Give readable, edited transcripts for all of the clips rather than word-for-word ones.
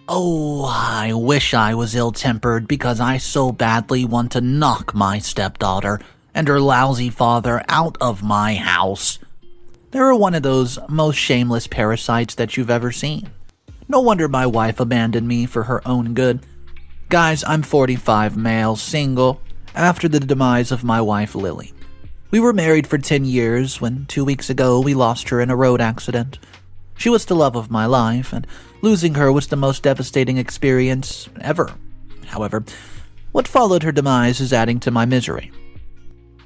Oh, I wish I was ill-tempered because I so badly want to knock my stepdaughter and her lousy father out of my house. They're one of those most shameless parasites that you've ever seen. No wonder my wife abandoned me for her own good. Guys, I'm 45, male, single, after the demise of my wife Lily. We were married for 10 years when 2 weeks ago we lost her in a road accident. She was the love of my life, and losing her was the most devastating experience ever. However, what followed her demise is adding to my misery.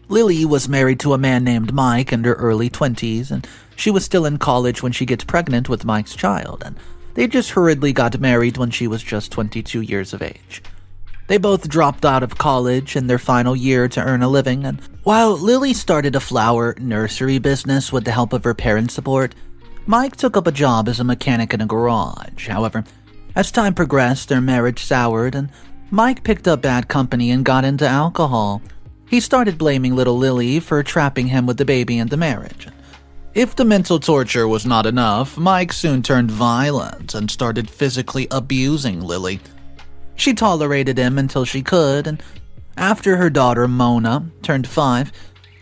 Lily was married to a man named Mike in her early 20s, and she was still in college when she gets pregnant with Mike's child, and they just hurriedly got married when she was just 22 years of age. They both dropped out of college in their final year to earn a living, and while Lily started a flower nursery business with the help of her parents' support, Mike took up a job as a mechanic in a garage. However, as time progressed, their marriage soured, and Mike picked up bad company and got into alcohol. He started blaming little Lily for trapping him with the baby in the marriage. If the mental torture was not enough, Mike soon turned violent and started physically abusing Lily. She tolerated him until she could, and after her daughter Mona turned 5,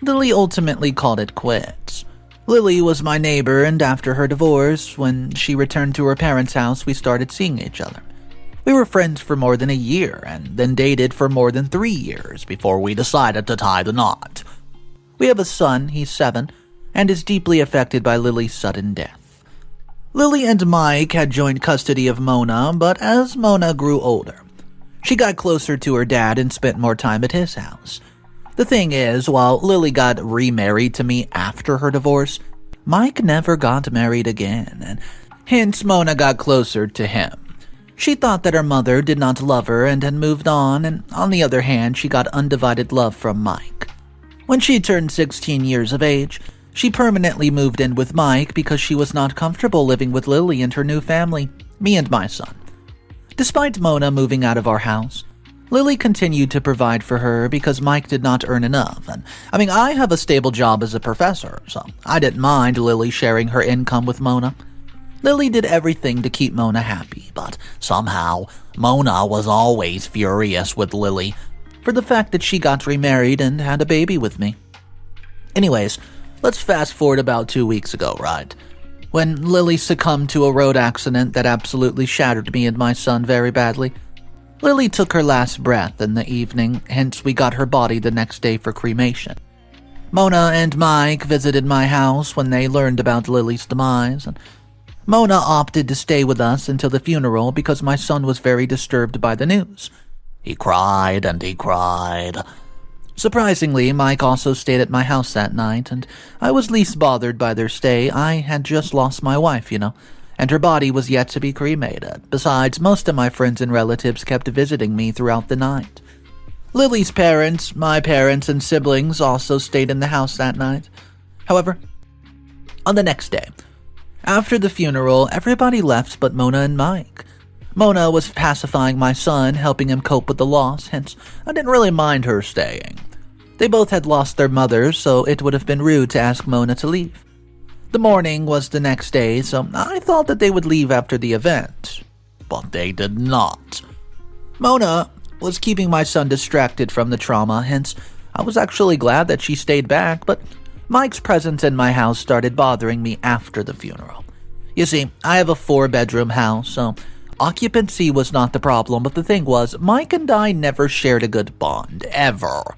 Lily ultimately called it quits. Lily was my neighbor, and after her divorce, when she returned to her parents' house, we started seeing each other. We were friends for more than a year, and then dated for more than 3 years before we decided to tie the knot. We have a son, he's 7, and is deeply affected by Lily's sudden death. Lily and Mike had joint custody of Mona, but as Mona grew older, she got closer to her dad and spent more time at his house. The thing is, while Lily got remarried to me after her divorce, Mike never got married again, and hence Mona got closer to him. She thought that her mother did not love her and had moved on, and on the other hand, she got undivided love from Mike. When she turned 16 years of age, she permanently moved in with Mike because she was not comfortable living with Lily and her new family, me and my son. Despite Mona moving out of our house, Lily continued to provide for her because Mike did not earn enough, and I have a stable job as a professor, so I didn't mind Lily sharing her income with Mona. Lily did everything to keep Mona happy, but somehow Mona was always furious with Lily for the fact that she got remarried and had a baby with me. Anyways, let's fast forward about 2 weeks ago, right? When Lily succumbed to a road accident that absolutely shattered me and my son very badly. Lily took her last breath in the evening, hence we got her body the next day for cremation. Mona and Mike visited my house when they learned about Lily's demise, and Mona opted to stay with us until the funeral because my son was very disturbed by the news. He cried and he cried. Surprisingly, Mike also stayed at my house that night, and I was least bothered by their stay. I had just lost my wife, and her body was yet to be cremated. Besides, most of my friends and relatives kept visiting me throughout the night. Lily's parents, my parents, and siblings also stayed in the house that night. However, on the next day, after the funeral, everybody left but Mona and Mike. Mona was pacifying my son, helping him cope with the loss, hence I didn't really mind her staying. They both had lost their mothers, so it would have been rude to ask Mona to leave. The morning was the next day, so I thought that they would leave after the event. But they did not. Mona was keeping my son distracted from the trauma, hence I was actually glad that she stayed back, but Mike's presence in my house started bothering me after the funeral. You see, I have a 4-bedroom house, so occupancy was not the problem, but the thing was, Mike and I never shared a good bond, ever.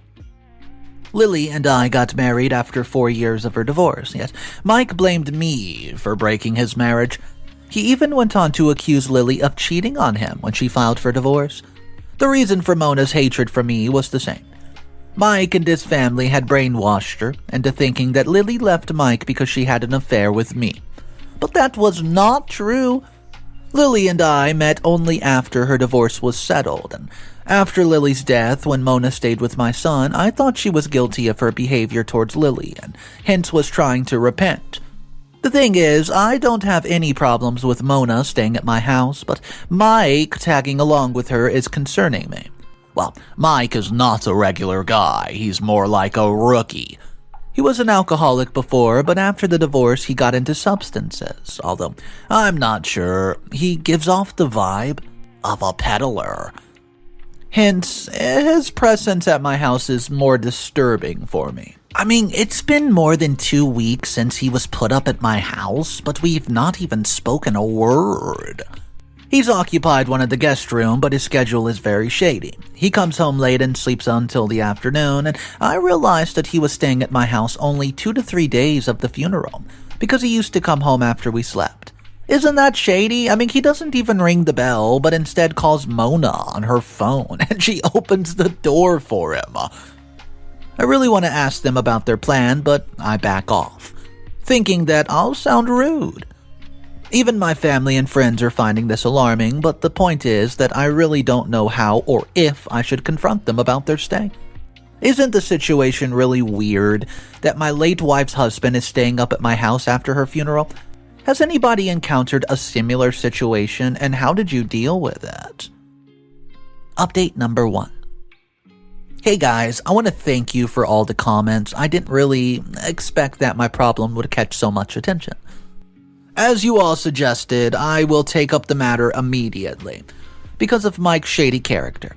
Lily and I got married after 4 years of her divorce, yet Mike blamed me for breaking his marriage. He even went on to accuse Lily of cheating on him when she filed for divorce. The reason for Mona's hatred for me was the same. Mike and his family had brainwashed her into thinking that Lily left Mike because she had an affair with me. But that was not true. Lily and I met only after her divorce was settled, and after Lily's death, when Mona stayed with my son, I thought she was guilty of her behavior towards Lily, and hence was trying to repent. The thing is, I don't have any problems with Mona staying at my house, but Mike tagging along with her is concerning me. Well, Mike is not a regular guy, he's more like a rookie. He was an alcoholic before, but after the divorce he got into substances, although I'm not sure. He gives off the vibe of a peddler. Hence, his presence at my house is more disturbing for me. I mean, it's been more than 2 weeks since he was put up at my house, but we've not even spoken a word. He's occupied one of the guest room, but his schedule is very shady. He comes home late and sleeps until the afternoon, and I realized that he was staying at my house only 2 to 3 days of the funeral, because he used to come home after we slept. Isn't that shady? I mean, he doesn't even ring the bell, but instead calls Mona on her phone, and she opens the door for him. I really want to ask them about their plan, but I back off, thinking that I'll sound rude. Even my family and friends are finding this alarming, but the point is that I really don't know how or if I should confront them about their stay. Isn't the situation really weird that my late wife's husband is staying up at my house after her funeral? Has anybody encountered a similar situation, and how did you deal with it? Update number 1. Hey guys, I want to thank you for all the comments. I didn't really expect that my problem would catch so much attention. As you all suggested, I will take up the matter immediately, because of Mike's shady character.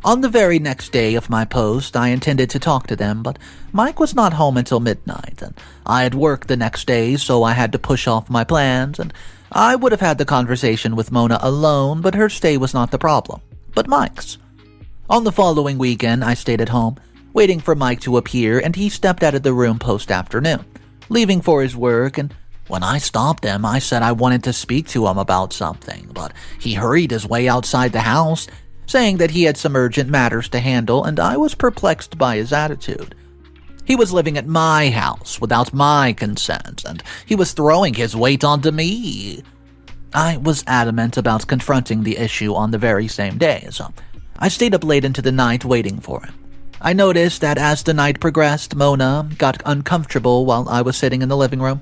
On the very next day of my post, I intended to talk to them, but Mike was not home until midnight, and I had work the next day, so I had to push off my plans, and I would have had the conversation with Mona alone, but her stay was not the problem, but Mike's. On the following weekend, I stayed at home, waiting for Mike to appear, and he stepped out of the room post-afternoon, leaving for his work, and when I stopped him, I said I wanted to speak to him about something, but he hurried his way outside the house, saying that he had some urgent matters to handle, and I was perplexed by his attitude. He was living at my house without my consent, and he was throwing his weight onto me. I was adamant about confronting the issue on the very same day, so I stayed up late into the night waiting for him. I noticed that as the night progressed, Mona got uncomfortable while I was sitting in the living room.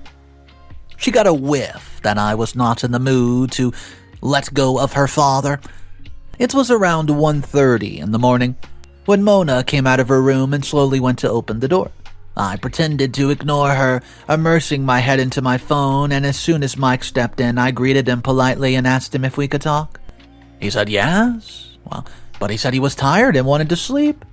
She got a whiff that I was not in the mood to let go of her father. It was around 1:30 in the morning when Mona came out of her room and slowly went to open the door. I pretended to ignore her, immersing my head into my phone, and as soon as Mike stepped in, I greeted him politely and asked him if we could talk. He said yes. But he said he was tired and wanted to sleep.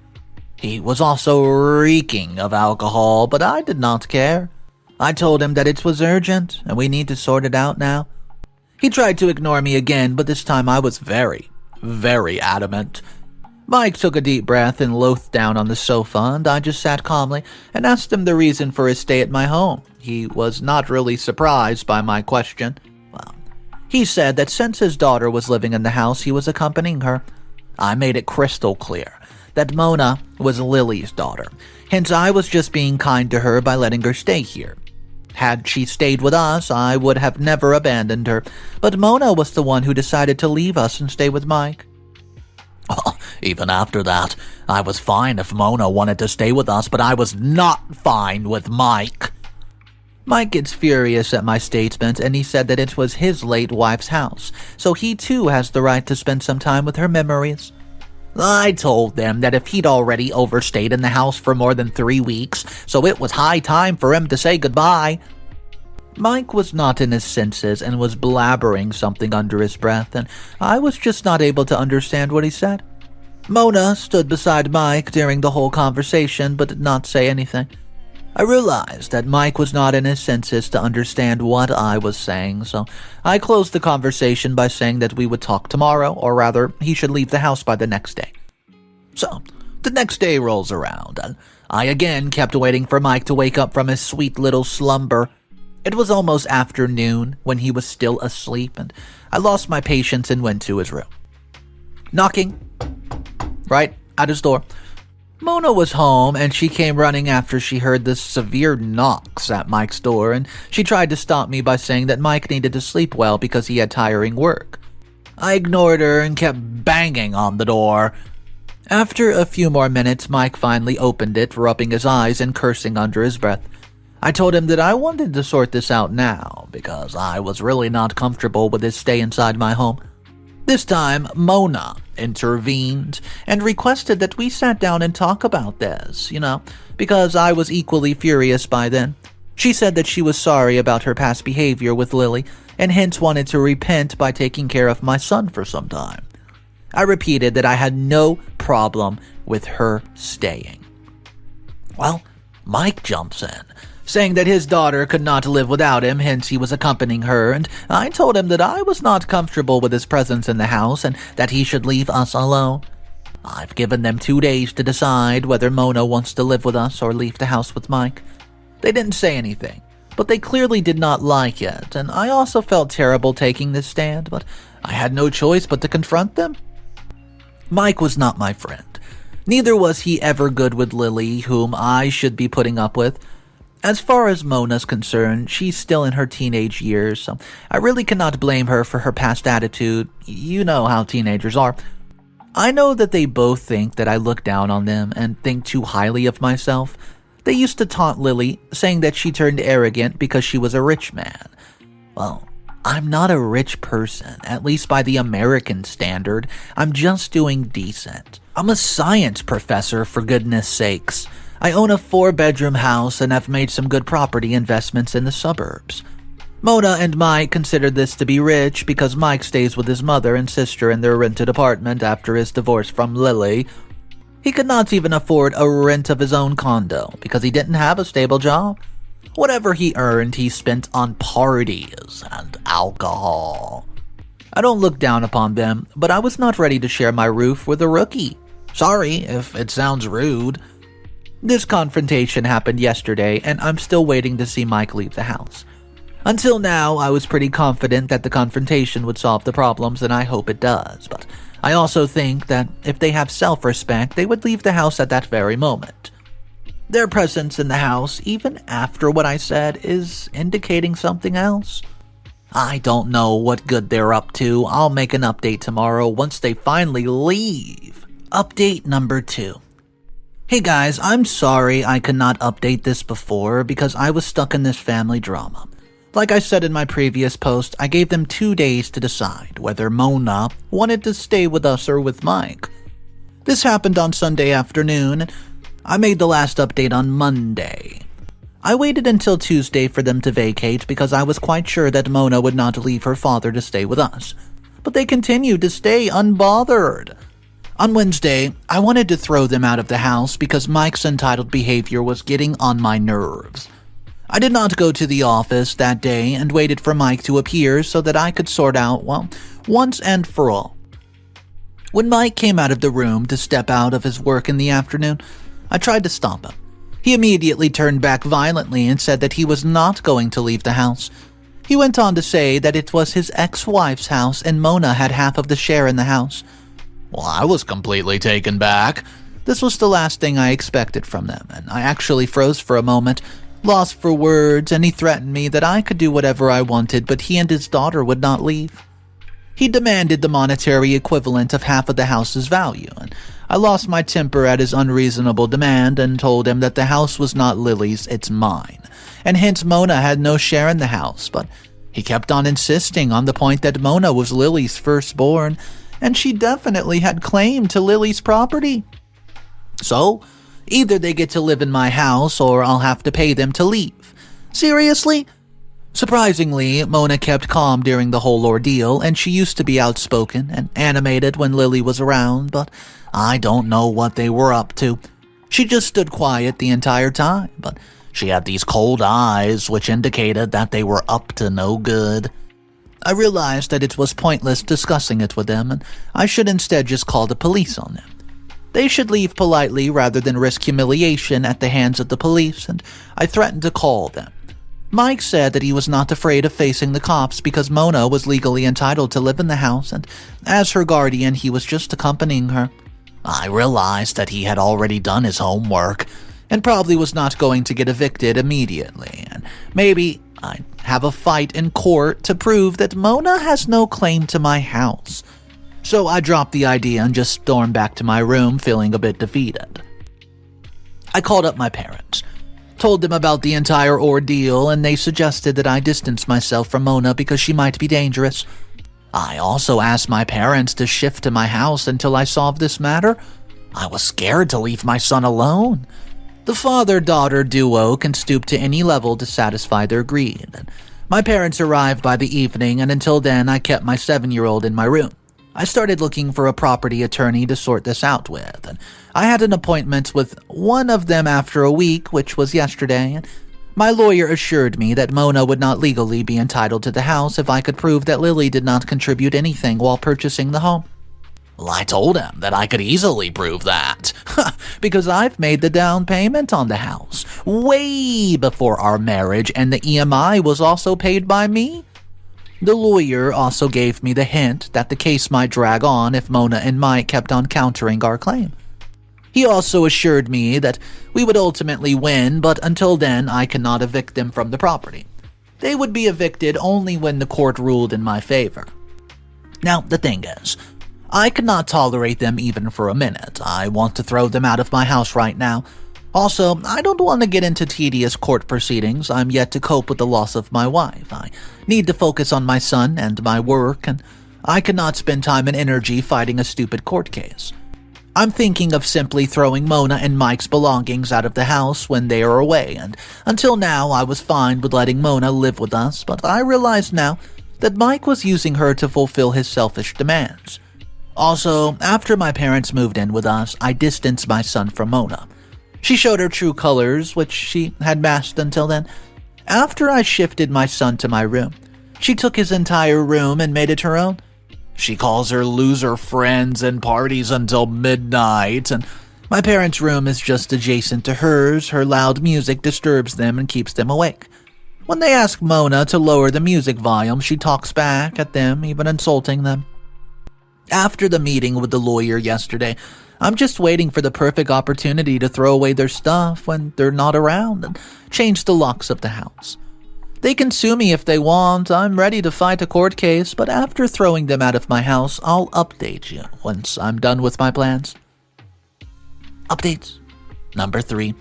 He was also reeking of alcohol, but I did not care. I told him that it was urgent, and we need to sort it out now. He tried to ignore me again, but this time I was very, very adamant. Mike took a deep breath and loathed down on the sofa, and I just sat calmly and asked him the reason for his stay at my home. He was not really surprised by my question. He said that since his daughter was living in the house, he was accompanying her. I made it crystal clear that Mona was Lily's daughter, hence I was just being kind to her by letting her stay here. Had she stayed with us, I would have never abandoned her, but Mona was the one who decided to leave us and stay with Mike. Even after that, I was fine if Mona wanted to stay with us, but I was not fine with Mike. Mike gets furious at my statement, and he said that it was his late wife's house, so he too has the right to spend some time with her memories. I told them that if he'd already overstayed in the house for more than 3 weeks, so it was high time for him to say goodbye. Mike was not in his senses and was blabbering something under his breath, and I was just not able to understand what he said. Mona stood beside Mike during the whole conversation but did not say anything. I realized that Mike was not in his senses to understand what I was saying, so I closed the conversation by saying that we would talk tomorrow, or rather, he should leave the house by the next day. So, the next day rolls around, and I again kept waiting for Mike to wake up from his sweet little slumber. It was almost afternoon when he was still asleep, and I lost my patience and went to his room. Knocking. Right at his door. Mona was home, and she came running after she heard the severe knocks at Mike's door, and she tried to stop me by saying that Mike needed to sleep well because he had tiring work. I ignored her and kept banging on the door. After a few more minutes, Mike finally opened it, rubbing his eyes and cursing under his breath. I told him that I wanted to sort this out now, because I was really not comfortable with his stay inside my home. This time, Mona intervened and requested that we sat down and talk about this, because I was equally furious by then. She said that she was sorry about her past behavior with Lily and hence wanted to repent by taking care of my son for some time. I repeated that I had no problem with her staying. Well, Mike jumps in, saying that his daughter could not live without him, hence he was accompanying her, and I told him that I was not comfortable with his presence in the house and that he should leave us alone. I've given them 2 days to decide whether Mona wants to live with us or leave the house with Mike. They didn't say anything, but they clearly did not like it, and I also felt terrible taking this stand, but I had no choice but to confront them. Mike was not my friend. Neither was he ever good with Lily, whom I should be putting up with. As far as Mona's concerned, she's still in her teenage years, so I really cannot blame her for her past attitude. You know how teenagers are. I know that they both think that I look down on them and think too highly of myself. They used to taunt Lily, saying that she turned arrogant because she was a rich man. Well, I'm not a rich person, at least by the American standard. I'm just doing decent. I'm a science professor, for goodness sakes. I own a 4-bedroom house and have made some good property investments in the suburbs. Mona and Mike considered this to be rich because Mike stays with his mother and sister in their rented apartment after his divorce from Lily. He could not even afford a rent of his own condo because he didn't have a stable job. Whatever he earned, he spent on parties and alcohol. I don't look down upon them, but I was not ready to share my roof with a rookie. Sorry if it sounds rude. This confrontation happened yesterday, and I'm still waiting to see Mike leave the house. Until now, I was pretty confident that the confrontation would solve the problems, and I hope it does, but I also think that if they have self-respect, they would leave the house at that very moment. Their presence in the house, even after what I said, is indicating something else. I don't know what good they're up to. I'll make an update tomorrow once they finally leave. Update number 2. Hey guys, I'm sorry I could not update this before because I was stuck in this family drama. Like I said in my previous post, I gave them 2 days to decide whether Mona wanted to stay with us or with Mike. This happened on Sunday afternoon. I made the last update on Monday. I waited until Tuesday for them to vacate because I was quite sure that Mona would not leave her father to stay with us. But they continued to stay unbothered. On Wednesday, I wanted to throw them out of the house because Mike's entitled behavior was getting on my nerves. I did not go to the office that day and waited for Mike to appear so that I could sort out, once and for all. When Mike came out of the room to step out of his work in the afternoon, I tried to stop him. He immediately turned back violently and said that he was not going to leave the house. He went on to say that it was his ex-wife's house and Mona had half of the share in the house. Well, I was completely taken back. This was the last thing I expected from them, and I actually froze for a moment, lost for words, and he threatened me that I could do whatever I wanted, but he and his daughter would not leave. He demanded the monetary equivalent of half of the house's value, and I lost my temper at his unreasonable demand and told him that the house was not Lily's, it's mine, and hence Mona had no share in the house, but he kept on insisting on the point that Mona was Lily's firstborn, and she definitely had claim to Lily's property. So, either they get to live in my house or I'll have to pay them to leave. Seriously? Surprisingly, Mona kept calm during the whole ordeal, and she used to be outspoken and animated when Lily was around, but I don't know what they were up to. She just stood quiet the entire time, but she had these cold eyes which indicated that they were up to no good. I realized that it was pointless discussing it with them, and I should instead just call the police on them. They should leave politely rather than risk humiliation at the hands of the police, and I threatened to call them. Mike said that he was not afraid of facing the cops because Mona was legally entitled to live in the house, and as her guardian, he was just accompanying her. I realized that he had already done his homework, and probably was not going to get evicted immediately, and maybe I'd have a fight in court to prove that Mona has no claim to my house. So I dropped the idea and just stormed back to my room feeling a bit defeated. I called up my parents, told them about the entire ordeal, and they suggested that I distance myself from Mona because she might be dangerous. I also asked my parents to shift to my house until I solved this matter. I was scared to leave my son alone. The father-daughter duo can stoop to any level to satisfy their greed. My parents arrived by the evening, and until then I kept my 7-year-old in my room. I started looking for a property attorney to sort this out with, and I had an appointment with one of them after a week, which was yesterday. My lawyer assured me that Mona would not legally be entitled to the house if I could prove that Lily did not contribute anything while purchasing the home. Well, I told him that I could easily prove that, because I've made the down payment on the house way before our marriage, and the EMI was also paid by me. The lawyer also gave me the hint that the case might drag on if Mona and Mike kept on countering our claim. He also assured me that we would ultimately win, but until then I cannot evict them from the property. They would be evicted only when the court ruled in my favor. Now, the thing is, I cannot tolerate them even for a minute. I want to throw them out of my house right now. Also, I don't want to get into tedious court proceedings. I'm yet to cope with the loss of my wife. I need to focus on my son and my work, and I cannot spend time and energy fighting a stupid court case. I'm thinking of simply throwing Mona and Mike's belongings out of the house when they are away, and until now I was fine with letting Mona live with us, but I realize now that Mike was using her to fulfill his selfish demands. Also, after my parents moved in with us, I distanced my son from Mona. She showed her true colors, which she had masked until then. After I shifted my son to my room, she took his entire room and made it her own. She calls her loser friends and parties until midnight, and my parents' room is just adjacent to hers. Her loud music disturbs them and keeps them awake. When they ask Mona to lower the music volume, she talks back at them, even insulting them. After the meeting with the lawyer yesterday, I'm just waiting for the perfect opportunity to throw away their stuff when they're not around and change the locks of the house. They can sue me if they want. I'm ready to fight a court case, but after throwing them out of my house, I'll update you once I'm done with my plans. Updates. Number 3.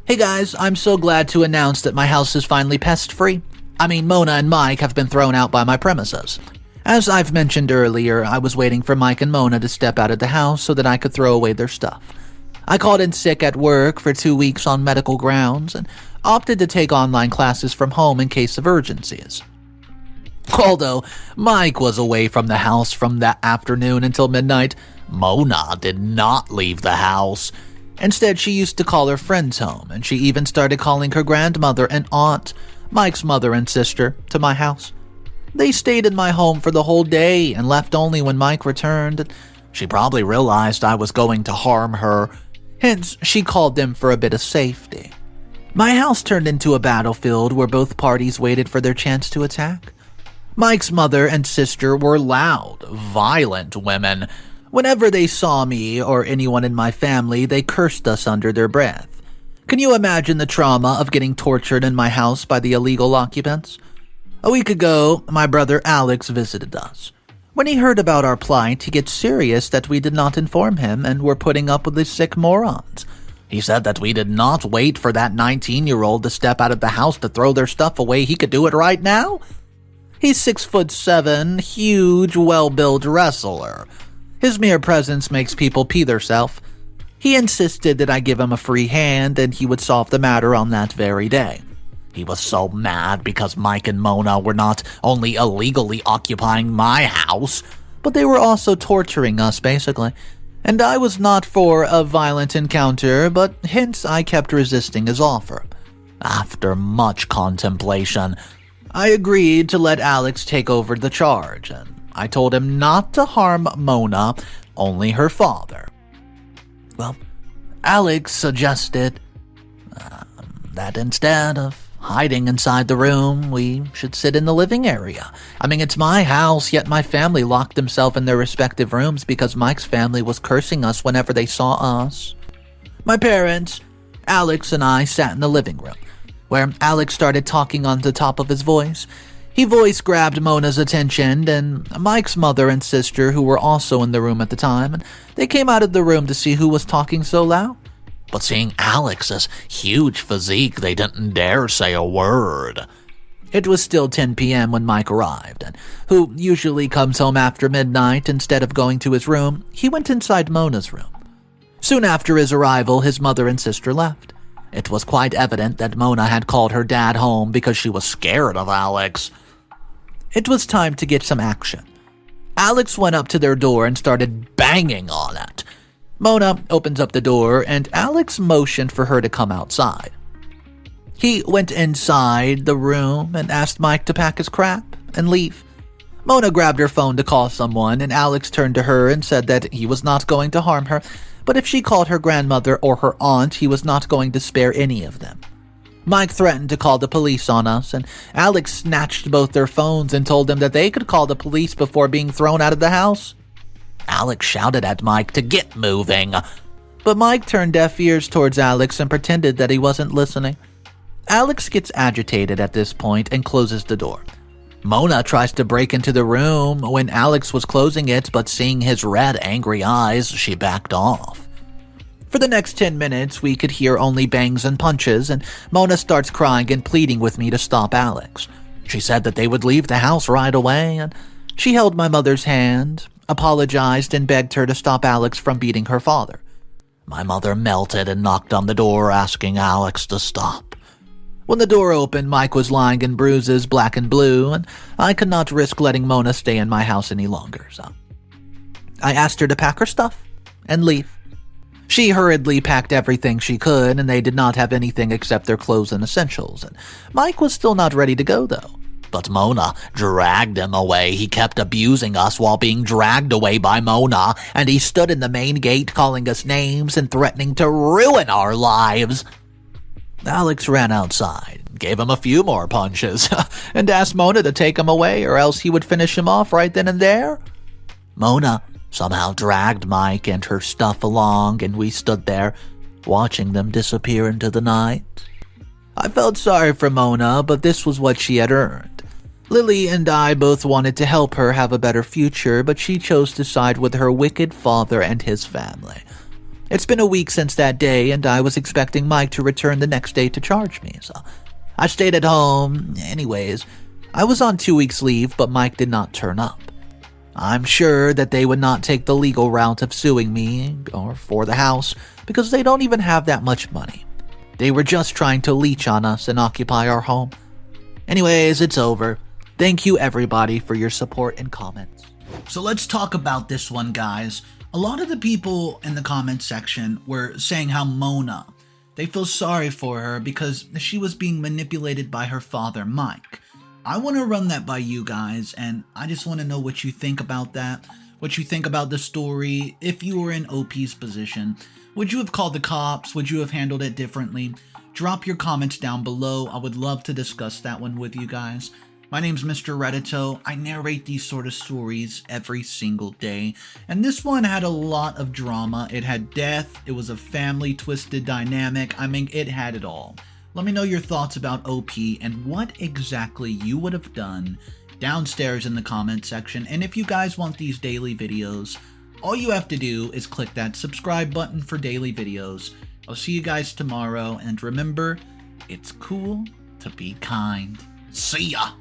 Hey guys, I'm so glad to announce that my house is finally pest-free. Mona and Mike have been thrown out by my premises. As I've mentioned earlier, I was waiting for Mike and Mona to step out of the house so that I could throw away their stuff. I called in sick at work for 2 weeks on medical grounds and opted to take online classes from home in case of urgencies. Although Mike was away from the house from that afternoon until midnight, Mona did not leave the house. Instead, she used to call her friends home, and she even started calling her grandmother and aunt, Mike's mother and sister, to my house. They stayed in my home for the whole day and left only when Mike returned. She probably realized I was going to harm her, hence she called them for a bit of safety. My house turned into a battlefield where both parties waited for their chance to attack. Mike's mother and sister were loud, violent women. Whenever they saw me or anyone in my family, they cursed us under their breath. Can you imagine the trauma of getting tortured in my house by the illegal occupants? A week ago, my brother Alex visited us. When he heard about our plight, he gets serious that we did not inform him and were putting up with these sick morons. He said that we did not wait for that 19-year-old to step out of the house to throw their stuff away. He could do it right now. He's 6'7", huge, well-built wrestler. His mere presence makes people pee theirself. He insisted that I give him a free hand and he would solve the matter on that very day. He was so mad because Mike and Mona were not only illegally occupying my house, but they were also torturing us, basically. And I was not for a violent encounter, but hence I kept resisting his offer. After much contemplation, I agreed to let Alex take over the charge, and I told him not to harm Mona, only her father. Well, Alex suggested that instead of hiding inside the room, we should sit in the living area. It's my house, yet my family locked themselves in their respective rooms because Mike's family was cursing us whenever they saw us. My parents, Alex, and I sat in the living room, where Alex started talking on the top of his voice. He voice grabbed Mona's attention and Mike's mother and sister, who were also in the room at the time, and they came out of the room to see who was talking so loud. But seeing Alex's huge physique, they didn't dare say a word. It was still 10 p.m. when Mike arrived, and who usually comes home after midnight. Instead of going to his room, he went inside Mona's room. Soon after his arrival, his mother and sister left. It was quite evident that Mona had called her dad home because she was scared of Alex. It was time to get some action. Alex went up to their door and started banging on it. Mona opens up the door, and Alex motioned for her to come outside. He went inside the room and asked Mike to pack his crap and leave. Mona grabbed her phone to call someone, and Alex turned to her and said that he was not going to harm her, but if she called her grandmother or her aunt, he was not going to spare any of them. Mike threatened to call the police on us, and Alex snatched both their phones and told them that they could call the police before being thrown out of the house. Alex shouted at Mike to get moving, but Mike turned deaf ears towards Alex and pretended that he wasn't listening. Alex gets agitated at this point and closes the door. Mona tries to break into the room when Alex was closing it, but seeing his red, angry eyes, she backed off. For the next 10 minutes, we could hear only bangs and punches, and Mona starts crying and pleading with me to stop Alex. She said that they would leave the house right away, and she held my mother's hand, apologized, and begged her to stop Alex from beating her father. My mother melted and knocked on the door, asking Alex to stop. When the door opened, Mike was lying in bruises, black and blue, and I could not risk letting Mona stay in my house any longer, so I asked her to pack her stuff and leave. She hurriedly packed everything she could, and they did not have anything except their clothes and essentials, and Mike was still not ready to go, though. But Mona dragged him away. He kept abusing us while being dragged away by Mona, and he stood in the main gate calling us names and threatening to ruin our lives. Alex ran outside, gave him a few more punches, and asked Mona to take him away or else he would finish him off right then and there. Mona somehow dragged Mike and her stuff along, and we stood there, watching them disappear into the night. I felt sorry for Mona, but this was what she had earned. Lily and I both wanted to help her have a better future, but she chose to side with her wicked father and his family. It's been a week since that day, and I was expecting Mike to return the next day to charge me, so I stayed at home. Anyways, I was on 2 weeks leave, but Mike did not turn up. I'm sure that they would not take the legal route of suing me or for the house because they don't even have that much money. They were just trying to leech on us and occupy our home. Anyways, it's over. Thank you everybody for your support and comments. So let's talk about this one, guys. A lot of the people in the comment section were saying how Mona, they feel sorry for her because she was being manipulated by her father, Mike. I want to run that by you guys, and I just want to know what you think about that, what you think about the story. If you were in OP's position, would you have called the cops? Would you have handled it differently? Drop your comments down below. I would love to discuss that one with you guys. My name's Mr. Reddito. I narrate these sort of stories every single day, and this one had a lot of drama. It had death, it was a family twisted dynamic. I mean, it had it all. Let me know your thoughts about OP and what exactly you would have done downstairs in the comment section. And if you guys want these daily videos, all you have to do is click that subscribe button for daily videos. I'll see you guys tomorrow, and remember, it's cool to be kind. See ya!